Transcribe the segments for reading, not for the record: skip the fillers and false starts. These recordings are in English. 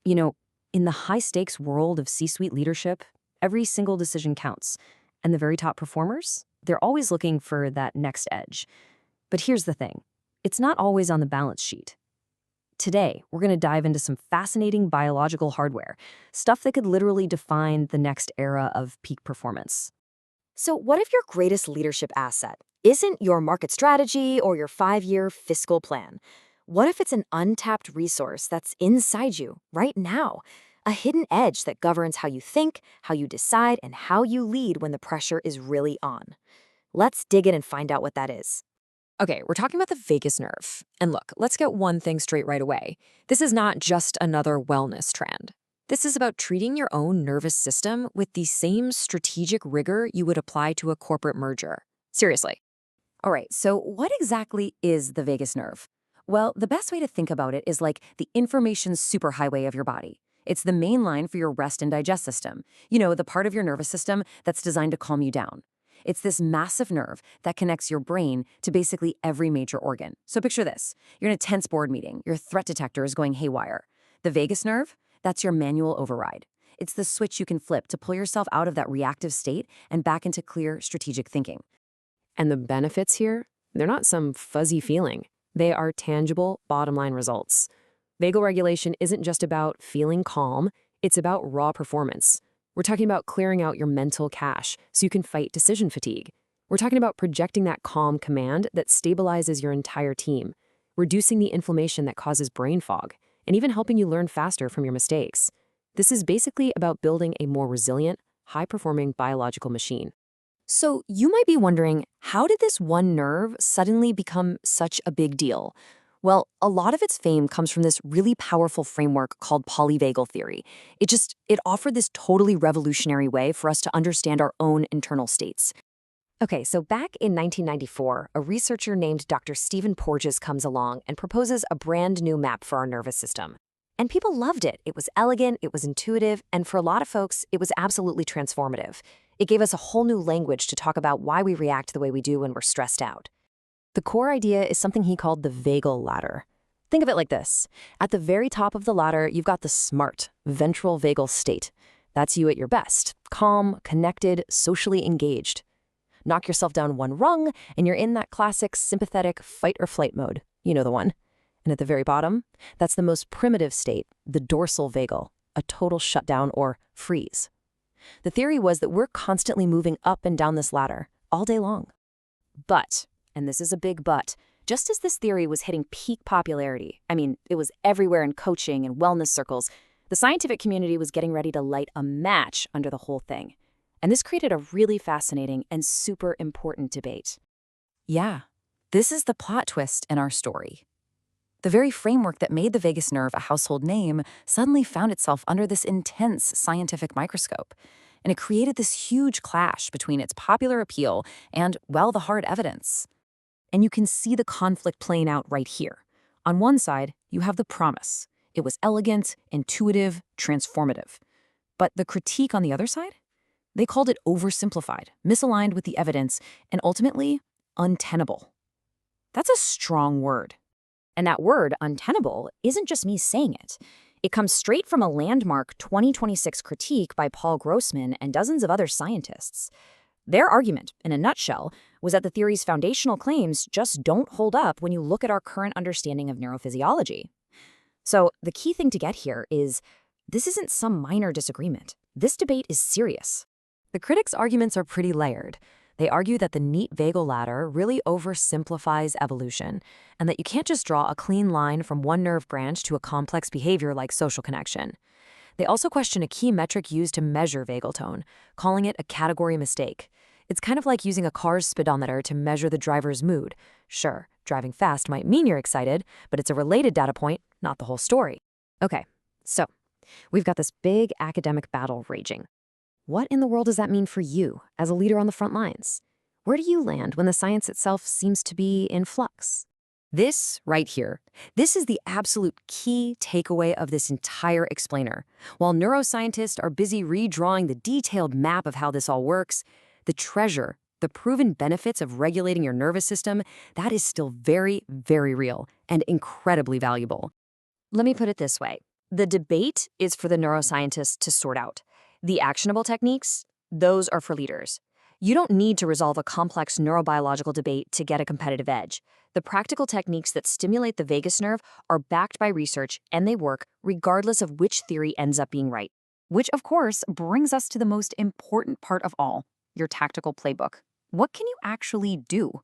You know, in the high-stakes world of C-suite leadership, every single decision counts. And the very top performers, they're always looking for that next edge. But here's the thing. It's not always on the balance sheet. Today, we're going to dive into some fascinating biological hardware, stuff that could literally define the next era of peak performance. So, what if your greatest leadership asset isn't your market strategy or your 5 year fiscal plan? What if it's an untapped resource that's inside you right now? A hidden edge that governs how you think, how you decide, and how you lead when the pressure is really on. Let's dig in and find out what that is. Okay, we're talking about the vagus nerve. And look, let's get one thing straight right away. This is not just another wellness trend. This is about treating your own nervous system with the same strategic rigor you would apply to a corporate merger. Seriously. All right, so what exactly is the vagus nerve? Well, the best way to think about it is like the information superhighway of your body. It's the main line for your rest and digest system. You know, the part of your nervous system that's designed to calm you down. It's this massive nerve that connects your brain to basically every major organ. So picture this. You're in a tense board meeting. Your threat detector is going haywire. The vagus nerve, that's your manual override. It's the switch you can flip to pull yourself out of that reactive state and back into clear, strategic thinking. And the benefits here, they're not some fuzzy feeling. They are tangible, bottom-line results. Vagal regulation isn't just about feeling calm, it's about raw performance. We're talking about clearing out your mental cache so you can fight decision fatigue. We're talking about projecting that calm command that stabilizes your entire team, reducing the inflammation that causes brain fog, and even helping you learn faster from your mistakes. This is basically about building a more resilient, high-performing biological machine. So you might be wondering, how did this one nerve suddenly become such a big deal? Well, a lot of its fame comes from this really powerful framework called polyvagal theory. It offered this totally revolutionary way for us to understand our own internal states. Okay, so back in 1994, a researcher named Dr. Stephen Porges comes along and proposes a brand new map for our nervous system. And people loved it. It was elegant, it was intuitive, and for a lot of folks, it was absolutely transformative. It gave us a whole new language to talk about why we react the way we do when we're stressed out. The core idea is something he called the vagal ladder. Think of it like this. At the very top of the ladder, you've got the smart, ventral vagal state. That's you at your best, calm, connected, socially engaged. Knock yourself down one rung, and you're in that classic sympathetic fight or flight mode. You know the one. And at the very bottom, that's the most primitive state, the dorsal vagal, a total shutdown or freeze. The theory was that we're constantly moving up and down this ladder all day long. But, and this is a big but, just as this theory was hitting peak popularity, it was everywhere in coaching and wellness circles, the scientific community was getting ready to light a match under the whole thing. And this created a really fascinating and super important debate. Yeah, this is the plot twist in our story. The very framework that made the vagus nerve a household name suddenly found itself under this intense scientific microscope. And it created this huge clash between its popular appeal and, well, the hard evidence. And you can see the conflict playing out right here. On one side, you have the promise. It was elegant, intuitive, transformative. But the critique on the other side? They called it oversimplified, misaligned with the evidence, and ultimately, untenable. That's a strong word. And that word, untenable, isn't just me saying it. It comes straight from a landmark 2026 critique by Paul Grossman and dozens of other scientists. Their argument, in a nutshell, was that the theory's foundational claims just don't hold up when you look at our current understanding of neurophysiology. So the key thing to get here is, this isn't some minor disagreement. This debate is serious. The critics' arguments are pretty layered. They argue that the neat vagal ladder really oversimplifies evolution, and that you can't just draw a clean line from one nerve branch to a complex behavior like social connection. They also question a key metric used to measure vagal tone, calling it a category mistake. It's kind of like using a car's speedometer to measure the driver's mood. Sure, driving fast might mean you're excited, but it's a related data point, not the whole story. Okay, so we've got this big academic battle raging. What in the world does that mean for you as a leader on the front lines? Where do you land when the science itself seems to be in flux? This right here, this is the absolute key takeaway of this entire explainer. While neuroscientists are busy redrawing the detailed map of how this all works, the treasure, the proven benefits of regulating your nervous system, that is still very, very real and incredibly valuable. Let me put it this way. The debate is for the neuroscientists to sort out. The actionable techniques, those are for leaders. You don't need to resolve a complex neurobiological debate to get a competitive edge. The practical techniques that stimulate the vagus nerve are backed by research, and they work regardless of which theory ends up being right. Which, of course, brings us to the most important part of all, your tactical playbook. What can you actually do?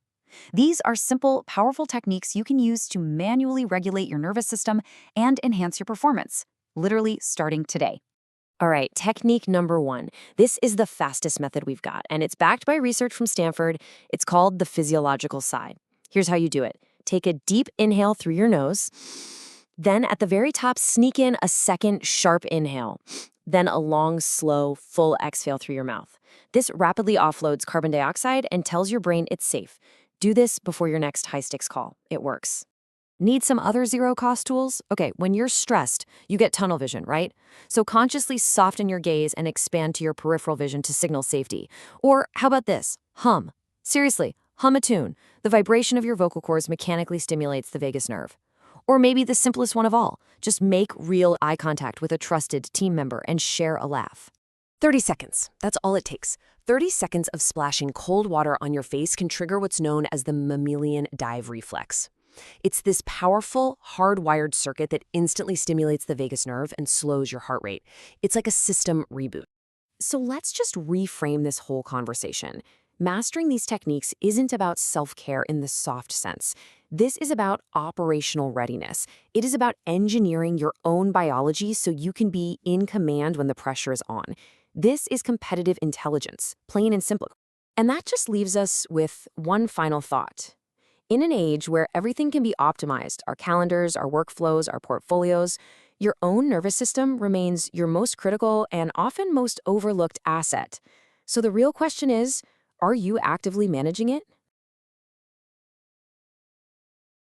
These are simple, powerful techniques you can use to manually regulate your nervous system and enhance your performance, literally starting today. All right, technique number 1. This is the fastest method we've got, and it's backed by research from Stanford. It's called the physiological side. Here's how you do it. Take a deep inhale through your nose. Then at the very top, sneak in a second sharp inhale. Then a long, slow, full exhale through your mouth. This rapidly offloads carbon dioxide and tells your brain it's safe. Do this before your next high-stakes call. It works. Need some other zero-cost tools? Okay, when you're stressed, you get tunnel vision, right? So consciously soften your gaze and expand to your peripheral vision to signal safety. Or how about this? Hum. Seriously, hum a tune. The vibration of your vocal cords mechanically stimulates the vagus nerve. Or maybe the simplest one of all, just make real eye contact with a trusted team member and share a laugh. 30 seconds. That's all it takes. 30 seconds of splashing cold water on your face can trigger what's known as the mammalian dive reflex. It's this powerful, hardwired circuit that instantly stimulates the vagus nerve and slows your heart rate. It's like a system reboot. So let's just reframe this whole conversation. Mastering these techniques isn't about self-care in the soft sense. This is about operational readiness. It is about engineering your own biology so you can be in command when the pressure is on. This is competitive intelligence, plain and simple. And that just leaves us with one final thought. In an age where everything can be optimized, our calendars, our workflows, our portfolios, your own nervous system remains your most critical and often most overlooked asset. So the real question is, are you actively managing it?